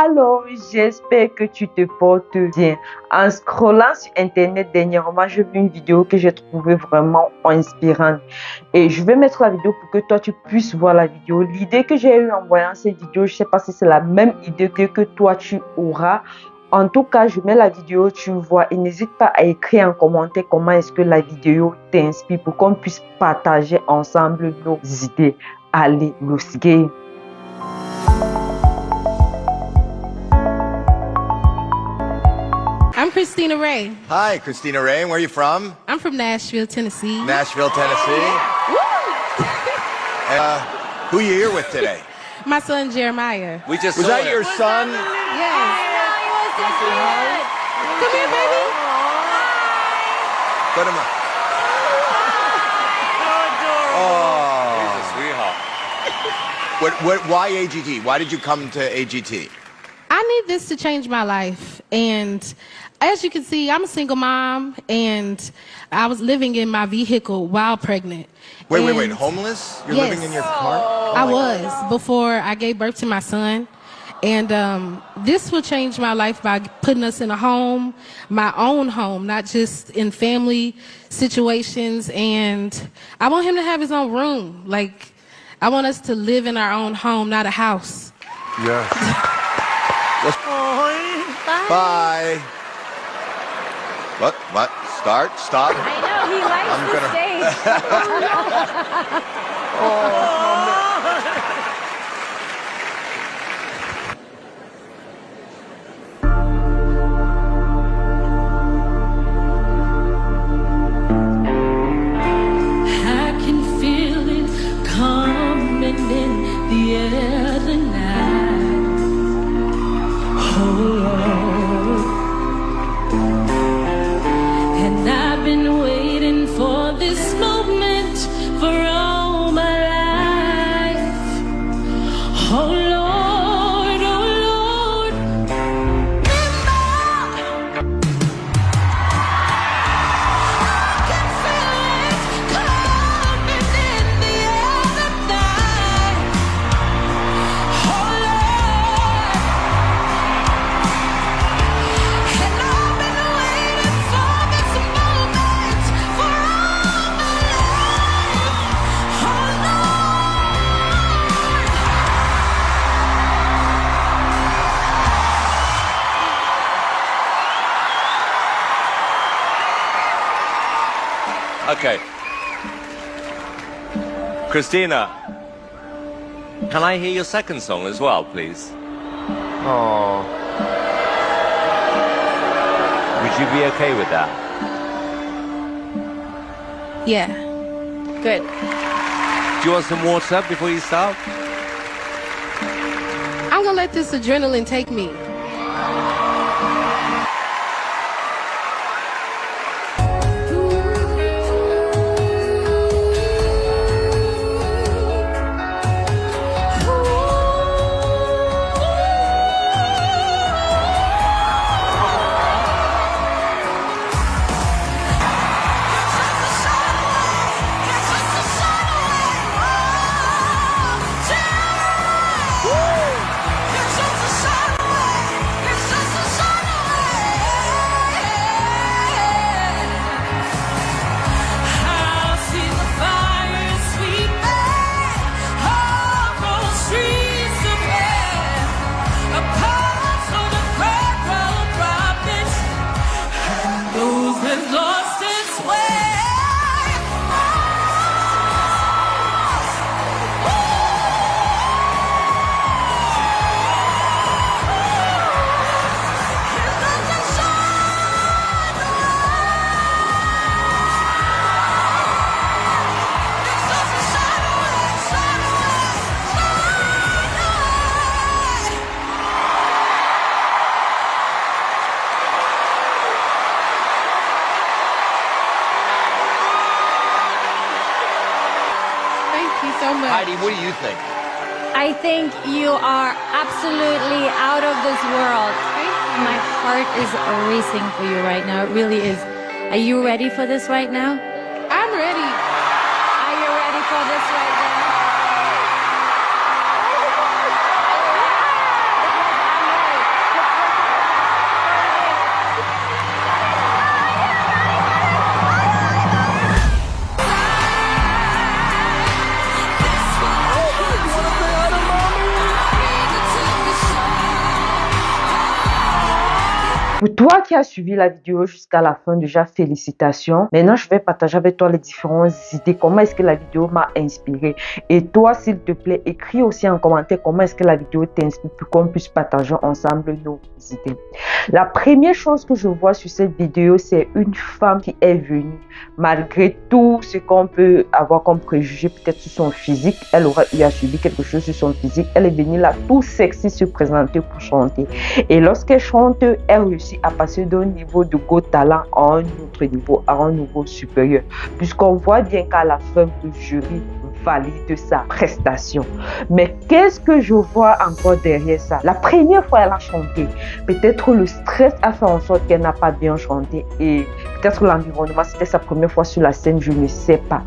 Alors, j'espère que tu te portes bien. En scrollant sur internet dernièrement, j'ai vu une vidéo que j'ai trouvée vraiment inspirante. Et je vais mettre la vidéo pour que toi tu puisses voir la vidéo. L'idée que j'ai eue en voyant cette vidéo, je ne sais pas si c'est la même idée que toi tu auras. En tout cas, je mets la vidéo, tu vois, et n'hésite pas à écrire en commentaire comment est-ce que la vidéo t'inspire pour qu'on puisse partager ensemble nos idées. Allez, let's go! I'm Christina Ray. Hi, Christina Ray. And where are you from? I'm from Nashville, Tennessee. Nashville, Tennessee. Who are you here with today? My son Jeremiah. Was that your son? Yes. Come here, baby. Put him up. Oh. He's a sweetheart. Why AGT? Why did you come to AGT? I need this to change my life. And as you can see, I'm a single mom, and I was living in my vehicle while pregnant. Wait. Homeless? You're living in your car? I was before I gave birth to my son. And this will change my life by putting us in a home, my own home, not just in family situations. And I want him to have his own room. Like, I want us to live in our own home, not a house. Yes. Bye. What? Start? Stop? I know, he likes the stage. I can feel it coming in the air tonight. Oh Lord. And I've been waiting for this moment for all my life. Oh Lord, oh Lord. I can feel it coming in the air tonight. Oh Lord. And I've been waiting for this moment for all my life. Oh Okay. Christina, can I hear your second song as well, please? Oh. Would you be okay with that? Yeah. Good. Do you want some water before you start? I'm going to let this adrenaline take me. lost its way. Heidi, what do you think? I think you are absolutely out of this world. My heart is racing for you right now. It really is. Are you ready for this right now? I'm ready. Are you ready for this right now? Pour toi qui as suivi la vidéo jusqu'à la fin, déjà félicitations. Maintenant, je vais partager avec toi les différentes idées. Comment est-ce que la vidéo m'a inspiré? Et toi, s'il te plaît, écris aussi en commentaire comment est-ce que la vidéo t'inspire pour qu'on puisse partager ensemble nos idées. La première chose que je vois sur cette vidéo, c'est une femme qui est venue. Malgré tout ce qu'on peut avoir comme préjugé peut-être sur son physique, elle aurait eu à subir quelque chose sur son physique. Elle est venue là tout sexy se présenter pour chanter. Et lorsqu'elle chante, elle réussit à passer d'un niveau de Go Talent à un autre niveau, à un niveau supérieur. Puisqu'on voit bien qu'à la fin, le jury valide sa prestation. Mais qu'est-ce que je vois encore derrière ça? La première fois, elle a chanté. Peut-être le stress a fait en sorte qu'elle n'a pas bien chanté. Et peut-être l'environnement, c'était sa première fois sur la scène, je ne sais pas.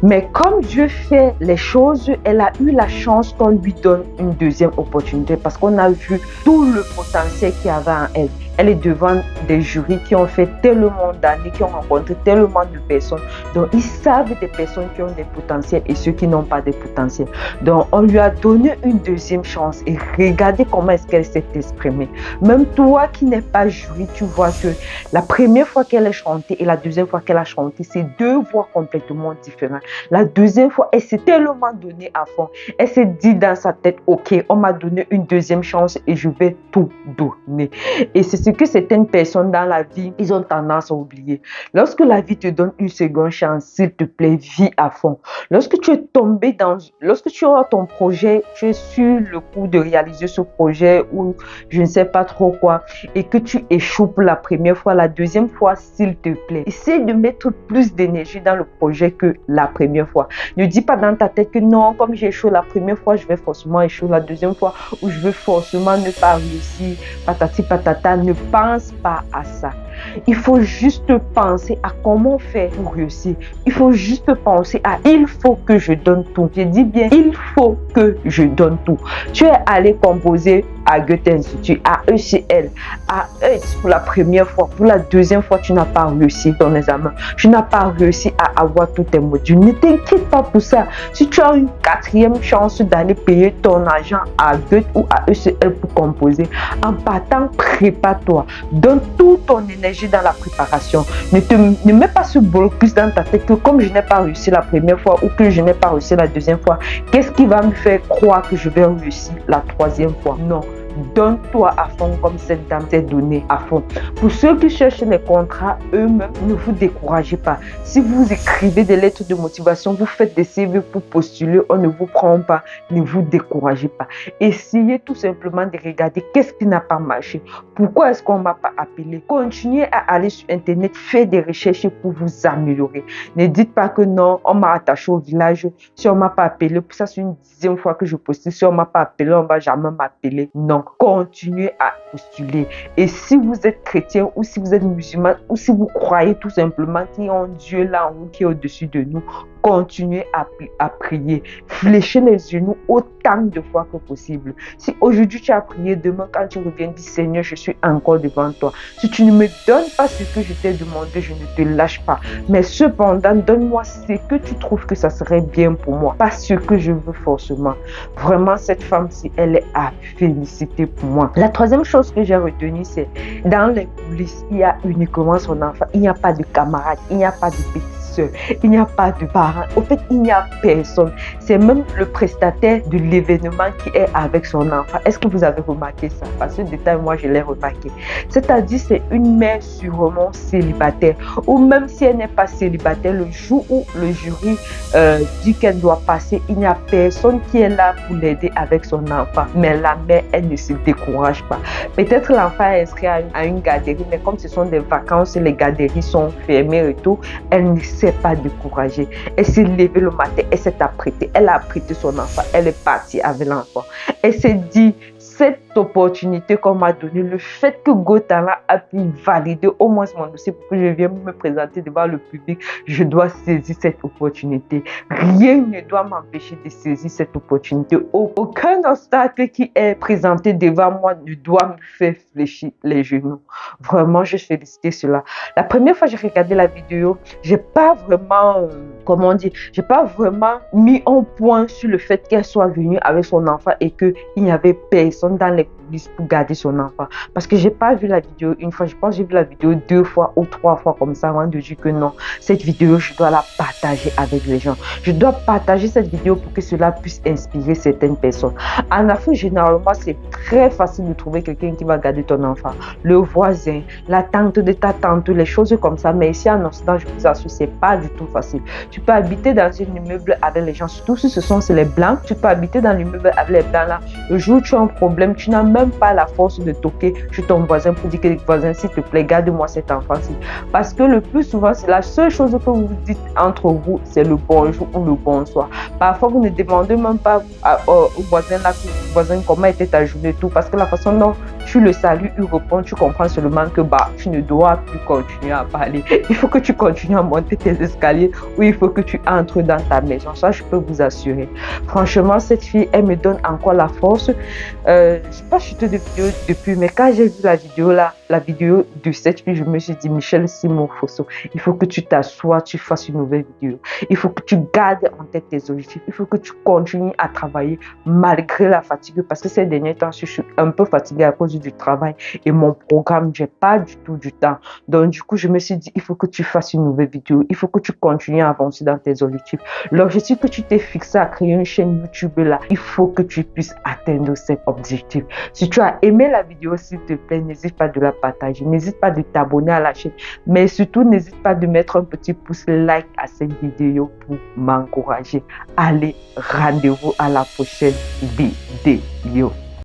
Mais comme Dieu fait les choses, elle a eu la chance qu'on lui donne une deuxième opportunité parce qu'on a vu tout le potentiel qu'il y avait en elle. Elle est devant des jurys qui ont fait tellement d'années, qui ont rencontré tellement de personnes. Donc, ils savent des personnes qui ont des potentiels et ceux qui n'ont pas de potentiel. Donc, on lui a donné une deuxième chance et regardez comment est-ce qu'elle s'est exprimée. Même toi qui n'es pas jury, tu vois que la première fois qu'elle a chanté et la deuxième fois qu'elle a chanté, c'est deux voix complètement différentes. La deuxième fois, elle s'est tellement donnée à fond. Elle s'est dit dans sa tête, ok, on m'a donné une deuxième chance et je vais tout donner. Et c'est ce que certaines personnes dans la vie, ils ont tendance à oublier. Lorsque la vie te donne une seconde chance, s'il te plaît, vis à fond. Lorsque tu es tombé lorsque tu as ton projet, tu es sur le coup de réaliser ce projet ou je ne sais pas trop quoi, et que tu échoues pour la première fois, la deuxième fois, s'il te plaît, essaie de mettre plus d'énergie dans le projet que la première fois. Ne dis pas dans ta tête que non, comme j'ai échoué la première fois, je vais forcément échouer la deuxième fois ou je vais forcément ne pas réussir, patati patata. Ne pense pas à ça. Il faut juste penser à comment faire pour réussir. Il faut juste penser à il faut que je donne tout. Je dis bien il faut que je donne tout. Tu es allé composer à Goethe Institut, à ECL, à ETS pour la première fois. Pour la deuxième fois, tu n'as pas réussi ton examen. Tu n'as pas réussi à avoir tous tes modules. Ne t'inquiète pas pour ça. Si tu as une quatrième chance d'aller payer ton argent à Goethe ou à ECL pour composer, en partant, prépare-toi. Donne toute ton énergie dans la préparation. Ne mets pas ce blocus dans ta tête que comme je n'ai pas réussi la première fois ou que je n'ai pas réussi la deuxième fois, qu'est-ce qui va me faire croire que je vais réussir la troisième fois? Non. Donne-toi à fond comme cette dame s'est donnée à fond. Pour ceux qui cherchent les contrats eux-mêmes, ne vous découragez pas. Si vous écrivez des lettres de motivation, vous faites des CV pour postuler, on ne vous prend pas, ne vous découragez pas. Essayez tout simplement de regarder qu'est-ce qui n'a pas marché. Pourquoi est-ce qu'on ne m'a pas appelé? Continuez à aller sur Internet, faire des recherches pour vous améliorer. Ne dites pas que non, on m'a attaché au village. Si on ne m'a pas appelé, ça c'est une 10e fois que je postule. Si on ne m'a pas appelé, on ne va jamais m'appeler. Non. Continuez à postuler. Et si vous êtes chrétien ou si vous êtes musulman ou si vous croyez tout simplement qu'il y a un Dieu là en haut qui est au-dessus de nous, continuez à prier. Fléchez les genoux autant de fois que possible. Si aujourd'hui tu as prié, demain quand tu reviens, dis Seigneur, je suis encore devant toi. Si tu ne me donnes pas ce que je t'ai demandé, je ne te lâche pas. Mais cependant, donne-moi ce que tu trouves que ça serait bien pour moi. Pas ce que je veux forcément. Vraiment, cette femme-ci, elle est à féliciter pour moi. La troisième chose que j'ai retenue, c'est dans les coulisses, il y a uniquement son enfant. Il n'y a pas de camarade, il n'y a pas de petit. Il n'y a pas de parents. Au fait, il n'y a personne. C'est même le prestataire de l'événement qui est avec son enfant. Est-ce que vous avez remarqué ça? Parce que ce détail, moi, je l'ai remarqué. C'est-à-dire, c'est une mère sûrement célibataire. Ou même si elle n'est pas célibataire, le jour où le jury dit qu'elle doit passer, il n'y a personne qui est là pour l'aider avec son enfant. Mais la mère, elle ne se décourage pas. Peut-être l'enfant est inscrit à une garderie, mais comme ce sont des vacances, les garderies sont fermées et tout, elle ne s'est pas découragée. Elle s'est levée le matin, elle s'est apprêtée, elle a apprêté son enfant, elle est partie avec l'enfant. Elle s'est dit, cette opportunité qu'on m'a donnée, le fait que Go Talent a pu valider au moins mon dossier pour que je vienne me présenter devant le public, je dois saisir cette opportunité. Rien ne doit m'empêcher de saisir cette opportunité. Aucun obstacle qui est présenté devant moi ne doit me faire fléchir les genoux. Vraiment, je félicite cela. La première fois que j'ai regardé la vidéo, j'ai pas vraiment comment dire, j'ai pas vraiment mis un point sur le fait qu'elle soit venue avec son enfant et qu'il n'y avait personne dans les coulisses pour garder son enfant. Parce que j'ai pas vu la vidéo une fois, je pense que j'ai vu la vidéo 2 fois ou 3 fois comme ça avant de dire que non, cette vidéo, je dois la partager avec les gens. Je dois partager cette vidéo pour que cela puisse inspirer certaines personnes. En Afrique, généralement, c'est très facile de trouver quelqu'un qui va garder ton enfant. Le voisin, la tante de ta tante, les choses comme ça. Mais ici en Occident, je vous assure, c'est pas du tout facile. Tu peux habiter dans un immeuble avec les gens, surtout si ce sont les blancs. Tu peux habiter dans l'immeuble avec les blancs là. Le jour où tu as un problème, tu n'as même pas la force de toquer chez ton voisin pour dire que voisin, s'il te plaît, garde-moi cet enfant-ci. Parce que le plus souvent, c'est la seule chose que vous dites entre vous, c'est le bonjour ou le bonsoir. Parfois, vous ne demandez même pas au voisin là, comment était ta journée, tout, parce que la façon dont tu le salues, il répond, tu comprends seulement que tu ne dois plus continuer à parler. Il faut que tu continues à monter tes escaliers ou il faut que tu entres dans ta maison. Ça, je peux vous assurer. Franchement, cette fille, elle me donne encore la force. Je n'ai pas chuté de vidéo depuis, mais quand j'ai vu la vidéo de cette fille, je me suis dit, Michelle Simon Fosso, il faut que tu t'assoies, tu fasses une nouvelle vidéo. Il faut que tu gardes en tête tes objectifs. Il faut que tu continues à travailler malgré la fatigue, parce que ces derniers temps, je suis un peu fatiguée à cause du travail et mon programme, j'ai pas du tout du temps. Donc, du coup, je me suis dit, il faut que tu fasses une nouvelle vidéo. Il faut que tu continues à avancer dans tes objectifs. L'objectif que tu t'es fixé à créer une chaîne YouTube là, il faut que tu puisses atteindre cet objectif. Si tu as aimé la vidéo, s'il te plaît, n'hésite pas de la partager. N'hésite pas de t'abonner à la chaîne. Mais surtout, n'hésite pas de mettre un petit pouce like à cette vidéo pour m'encourager. Allez, rendez-vous à la prochaine vidéo.